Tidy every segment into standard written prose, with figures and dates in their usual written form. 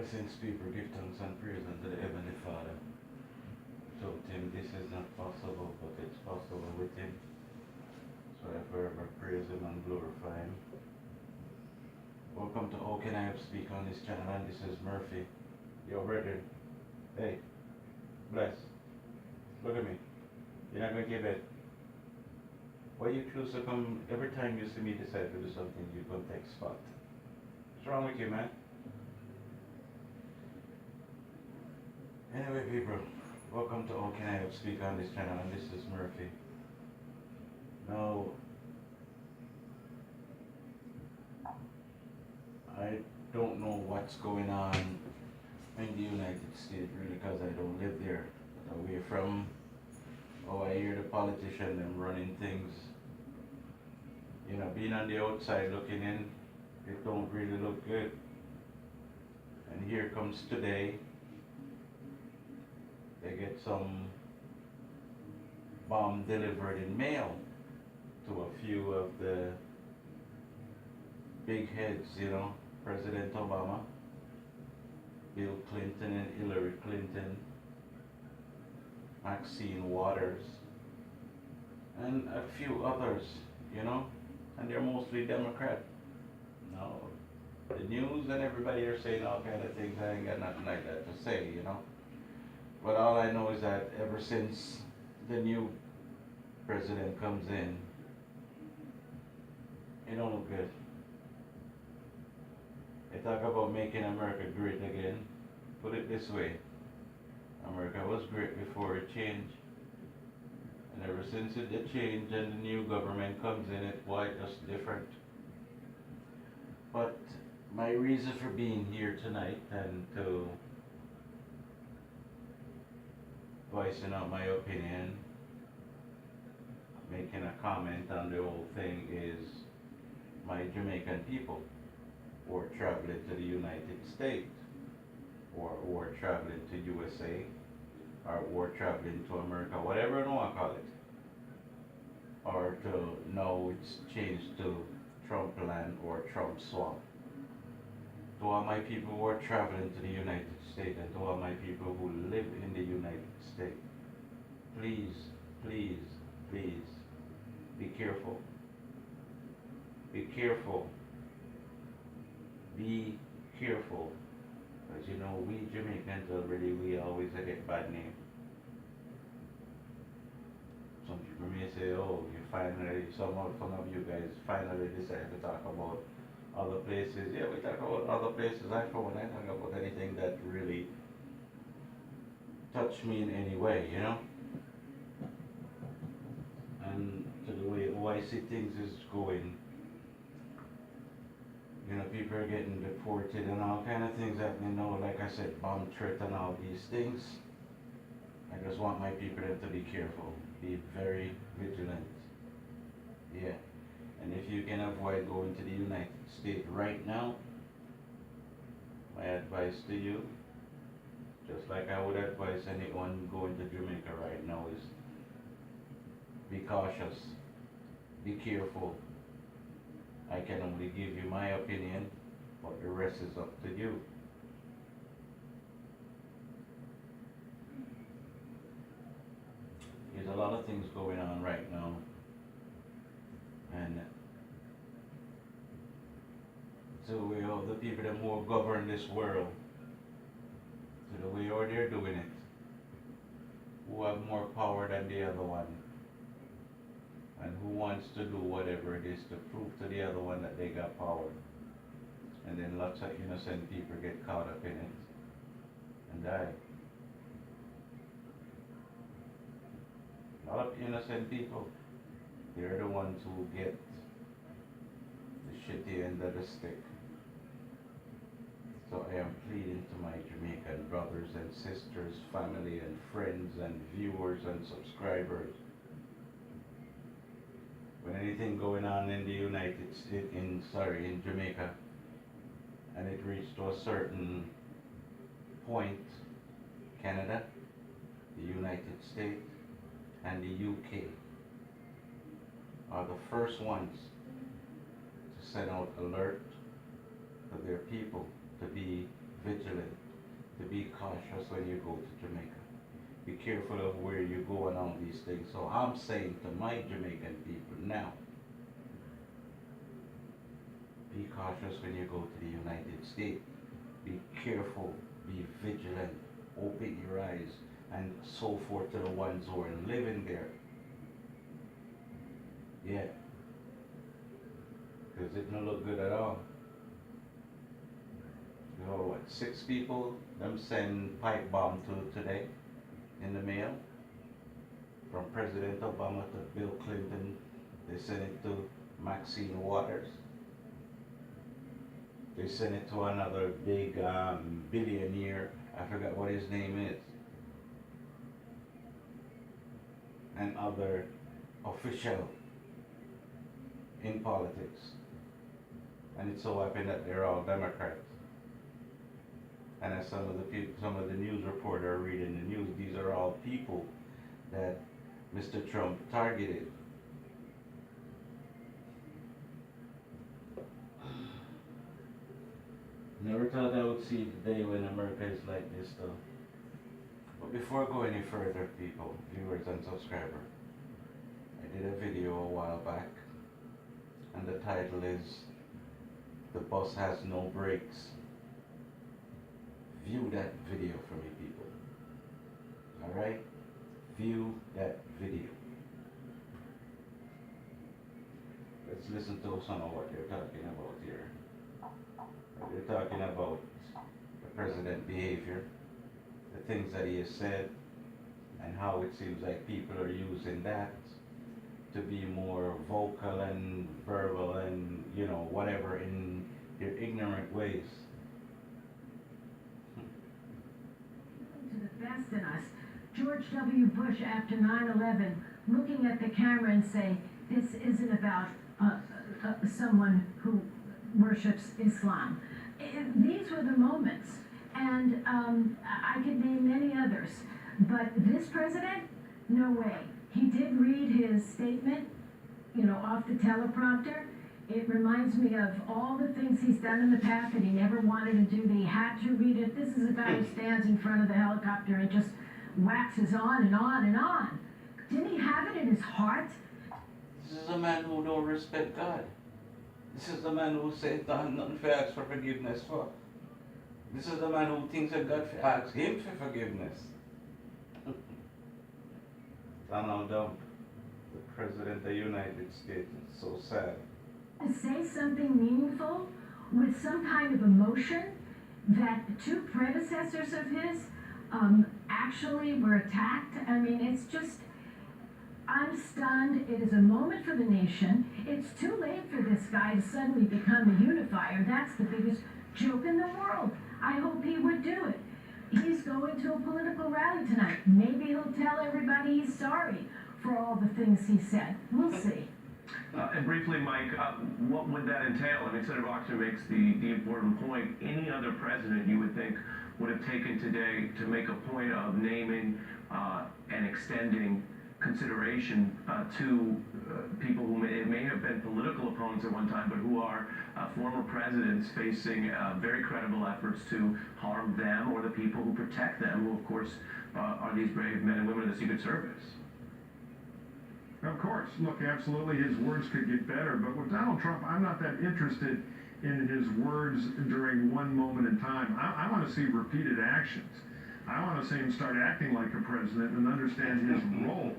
Blessings, people, give thanks and praise unto the Heavenly Father. Told him this is not possible, but it's possible with him. So I forever praise him and glorify him. Welcome to How Can I Speak on this channel, and this is Murphy. Yo, brethren. Hey, bless. Look at me. You're not going to give it. Why you choose to come every time you see me decide to do something, you go take spot? What's wrong with you, man? Anyway, people, welcome to How Can I Speak on this channel, and this is Murphy. Now, I don't know what's going on in the United States, really, because I don't live there. But away from how I hear the politicians them running things, you know, being on the outside looking in, it don't really look good. And here comes today, they get some bomb delivered in mail to a few of the big heads, you know, President Obama, Bill Clinton and Hillary Clinton, Maxine Waters, and a few others, you know, and they're mostly Democrat. Now, the news and everybody are saying all kind of things. I ain't got nothing like that to say, you know. But all I know is that ever since the new president comes in, it don't look good. They talk about making America great again. Put it this way, America was great before it changed. And ever since it did change and the new government comes in, it's quite just different. But my reason for being here tonight and to voicing out my opinion, making a comment on the whole thing is my Jamaican people who are traveling to the United States, or who are traveling to USA, or who are traveling to America, whatever you want to call it. Or to now it's changed to Trump land or Trump swamp. To all my people who are traveling to the United States, and to all my people who live in the United States, please, please, please, be careful. Be careful. Be careful. Because you know, we Jamaicans already, we always get bad name. Some people may say, oh, you finally, some of you guys finally decided to talk about other places. Yeah, we talk about other places. I for one, I talk about anything that really touched me in any way, you know. And to the way how I see things is going, you know, people are getting deported and all kind of things happening now. Like I said, bomb threat and all these things. I just want my people to be careful. Be very vigilant. Yeah. And if you can avoid going to the United States right now, my advice to you, just like I would advise anyone going to Jamaica right now, is be cautious, be careful. I can only give you my opinion, but the rest is up to you. There's a lot of things going on right now, and so we all the people that more govern this world, to the way how they're doing it, who have more power than the other one, and who wants to do whatever it is to prove to the other one that they got power. And then lots of innocent people get caught up in it and die. A lot of innocent people, they're the ones who get the shitty end of the stick. So I am pleading to my Jamaican brothers and sisters, family and friends and viewers and subscribers. When anything going on in the United States, in Jamaica, and it reached to a certain point, Canada, the United States, and the UK are the first ones to send out alert to their people to be vigilant, to be cautious when you go to Jamaica. Be careful of where you go and all these things. So I'm saying to my Jamaican people now, be cautious when you go to the United States. Be careful, be vigilant, open your eyes, and so forth to the ones who are living there. Yeah. Because it don't look good at all. You know what, 6 people, them send pipe bomb to today in the mail. From President Obama to Bill Clinton, they sent it to Maxine Waters. They sent it to another big billionaire, I forgot what his name is. And other official in politics. And it so happened that they're all Democrats. And as some of the news reporters are reading the news, these are all people that Mr. Trump targeted. Never thought I would see the day when America is like this though. But before I go any further, people, viewers and subscribers, I did a video a while back, and the title is "The Bus Has No Brakes." View that video for me, people. Alright? View that video. Let's listen to some of what they're talking about here. They're talking about the president's behavior, the things that he has said, and how it seems like people are using that to be more vocal and verbal and, you know, whatever in their ignorant ways. To the best in us, George W. Bush after 9/11, looking at the camera and say, this isn't about someone who worships Islam. These were the moments, and I could name many others, but this president, no way. He did read his statement, you know, off the teleprompter. It reminds me of all the things he's done in the past that he never wanted to do, that he had to read it. This is a guy who stands in front of the helicopter and just waxes on and on and on. Didn't he have it in his heart? This is a man who don't respect God. This is the man who said nothing for ask for forgiveness for. This is the man who thinks that God asks him for forgiveness. Donald Trump, the President of the United States, it's so sad. To say something meaningful with some kind of emotion that 2 predecessors of his actually were attacked. I mean, it's just, I'm stunned. It is a moment for the nation. It's too late for this guy to suddenly become a unifier. That's the biggest joke in the world. I hope he would do it. He's going to a political rally tonight. Maybe he'll tell everybody he's sorry for all the things he said. We'll see. And briefly, Mike, what would that entail? I mean, Senator Oxford makes the important point. Any other president you would think would have taken today to make a point of naming and extending consideration to people who may have been political opponents at one time, but who are former presidents facing very credible efforts to harm them or the people who protect them, who of course are these brave men and women of the Secret Service. Of course. Look, absolutely, his words could get better, but with Donald Trump, I'm not that interested in his words during one moment in time. I want to see repeated actions. I want to see him start acting like a president and understand his role.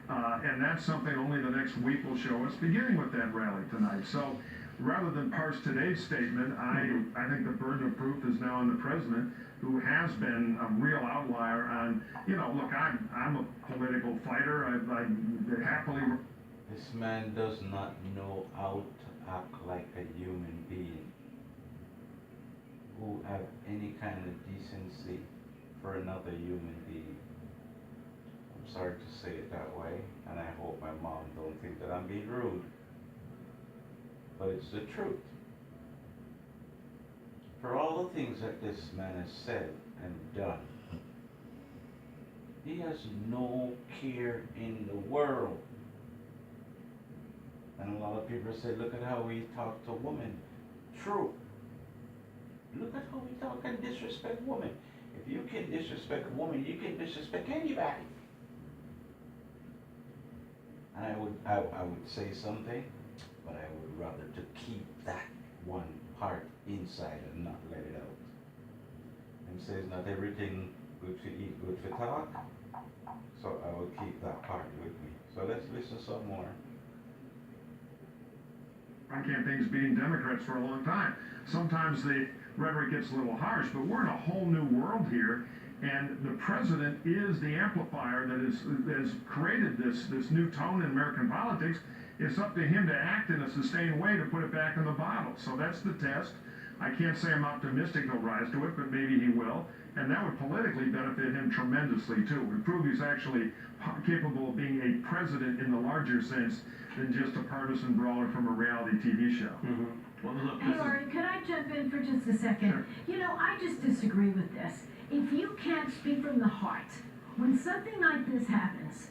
And that's something only the next week will show us, beginning with that rally tonight. So rather than parse today's statement, I think the burden of proof is now on the president, who has been a real outlier on, you know, look, I'm a political fighter. I happily... This man does not know how to act like a human being who have any kind of decency for another human being. I'm sorry to say it that way, and I hope my mom don't think that I'm being rude, but it's the truth. For all the things that this man has said and done, he has no care in the world. And a lot of people say, look at how he talked to women. True. Look at how we talk and disrespect women. If you can disrespect a woman, you can disrespect anybody. And I would say something, but I would rather to keep that one part inside and not let it out. And says not everything good to eat, good for talk. So I will keep that part with me. So let's listen some more. Trump campaign's beating Democrats for a long time. Sometimes the rhetoric gets a little harsh, but we're in a whole new world here, and the president is the amplifier that has created this new tone in American politics. It's up to him to act in a sustained way to put it back in the bottle. So that's the test. I can't say I'm optimistic he'll rise to it, but maybe he will. And that would politically benefit him tremendously, too. It would prove he's actually capable of being a president in the larger sense than just a partisan brawler from a reality TV show. Mm-hmm. Well, look, Hey, Ari, could I jump in for just a second? Sure. You know, I just disagree with this. If you can't speak from the heart, when something like this happens,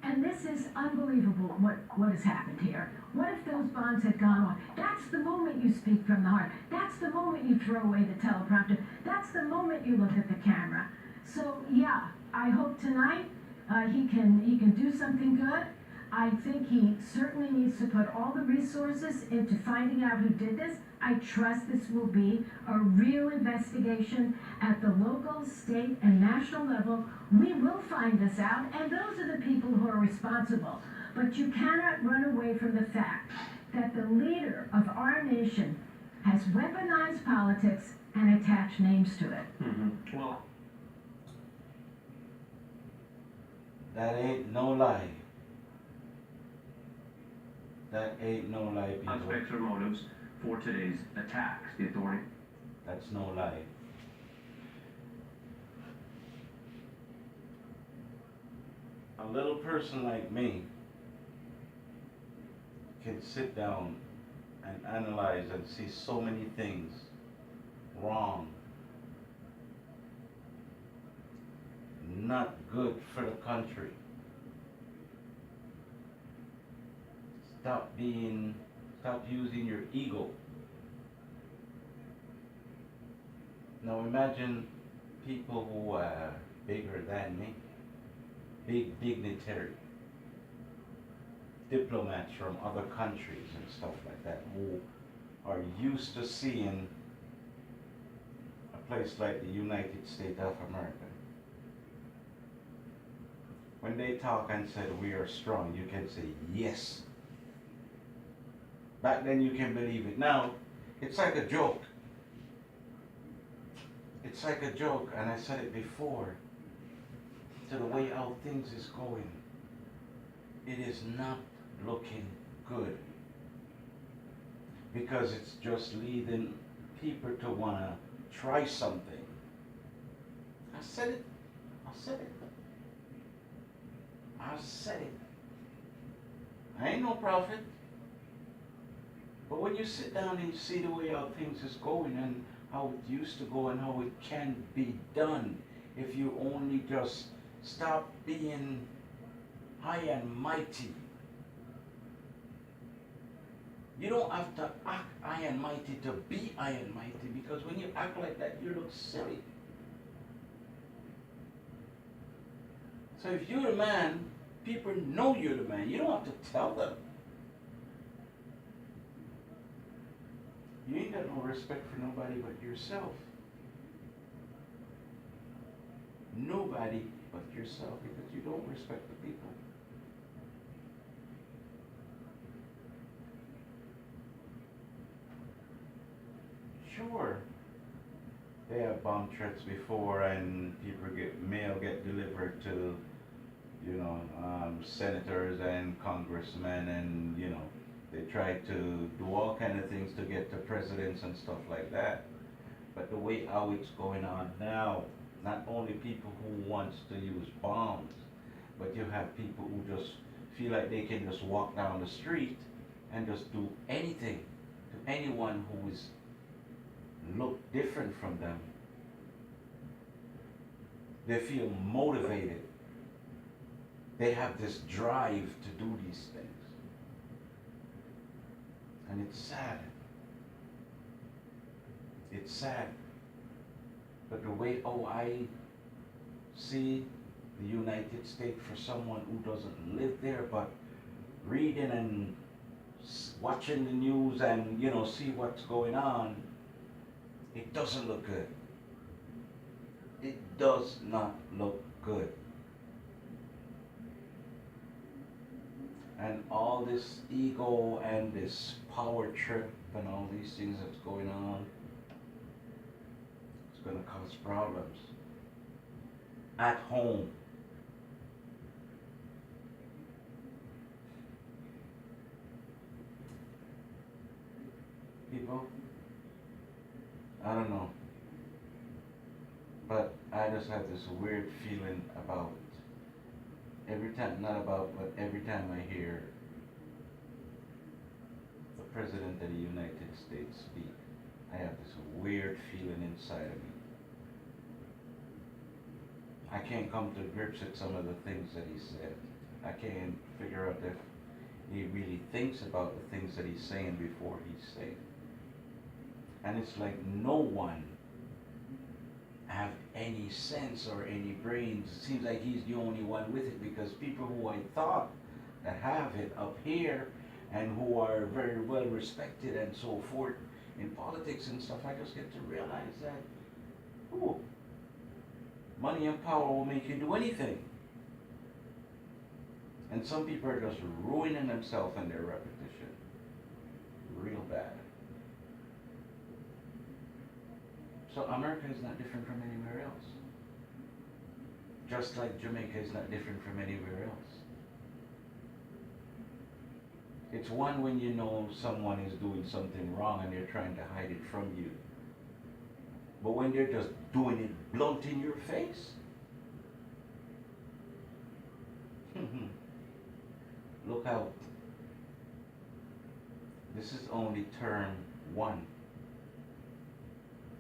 and this is unbelievable what has happened here. What if those bonds had gone on? That's the moment you speak from the heart. That's the moment you throw away the teleprompter. That's the moment you look at the camera. So yeah, I hope tonight he can do something good. I think he certainly needs to put all the resources into finding out who did this. I trust this will be a real investigation at the local, state, and national level. We will find this out, and those are the people who are responsible. But you cannot run away from the fact that the leader of our nation has weaponized politics and attached names to it. mm-hmm. Well, That ain't no lie. That ain't no lie, people. suspects or motives for today's attacks, the authority. That's no lie. A little person like me can sit down and analyze and see so many things wrong, not good for the country. Stop using your ego. Now imagine people who are bigger than me, big dignitary, diplomats from other countries and stuff like that, who are used to seeing a place like the United States of America. When they talk and said we are strong, you can say yes. Back then you can believe it. Now, it's like a joke. It's like a joke, and I said it before, to the way how things is going. It is not looking good. Because it's just leading people to want to try something. I said it. I said it. I said it. I ain't no prophet. But when you sit down and you see the way how things is going and how it used to go and how it can be done, if you only just stop being high and mighty. You don't have to act high and mighty to be high and mighty, because when you act like that, you look silly. So if you're the man, people know you're the man. You don't have to tell them. You ain't got no respect for nobody but yourself. Nobody but yourself, because you don't respect the people. Sure, they have bomb threats before, and mail get delivered to, senators and congressmen, and they try to do all kind of things to get to presidents and stuff like that. But the way how it's going on now, not only people who wants to use bombs, but you have people who just feel like they can just walk down the street and just do anything to anyone who is look different from them. They feel motivated. They have this drive to do these things. And it's sad. It's sad. But the way, oh, I see the United States for someone who doesn't live there, but reading and watching the news and, see what's going on, it doesn't look good. It does not look good. And all this ego and this power trip and all these things that's going on, it's going to cause problems at home. People, I don't know, but I just have this weird feeling about every time, not about, but every time I hear the President of the United States speak, I have this weird feeling inside of me. I can't come to grips with some of the things that he said. I can't figure out if he really thinks about the things that he's saying before he's saying. And it's like no one have any sense or any brains. It seems like he's the only one with it, because people who I thought that have it up here and who are very well respected and so forth in politics and stuff, I just get to realize that, ooh, money and power will make you do anything. And some people are just ruining themselves and their reputation real bad. So America is not different from anywhere else. Just like Jamaica is not different from anywhere else. It's one when you know someone is doing something wrong and they're trying to hide it from you. But when they're just doing it blunt in your face, look out. This is only term 1.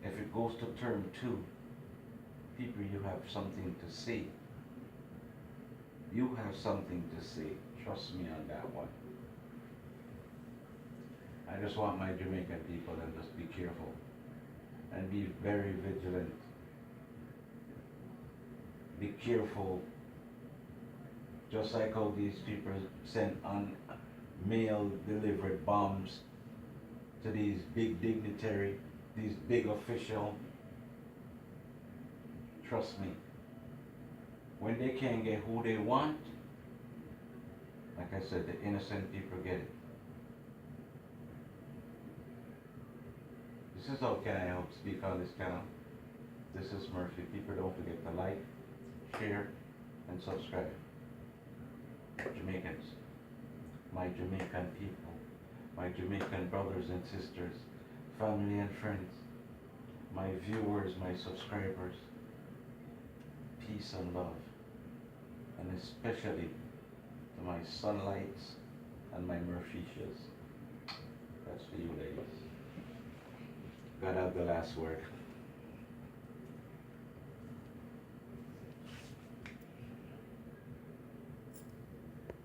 If it goes to term 2, people, you have something to see. You have something to see. Trust me on that one. I just want my Jamaican people to just be careful and be very vigilant. Be careful. Just like how these people sent on mail delivered bombs to these big dignitary, these big official. Trust me, when they can't get who they want, like I said, the innocent people get it. This is how can I help speak on this channel. This is Murphy. People, don't forget to like, share, and subscribe. Jamaicans, my Jamaican people, my Jamaican brothers and sisters, family and friends, my viewers, my subscribers, peace and love, and especially to my sunlights and my Murphicias. That's for you, ladies. God have the last word.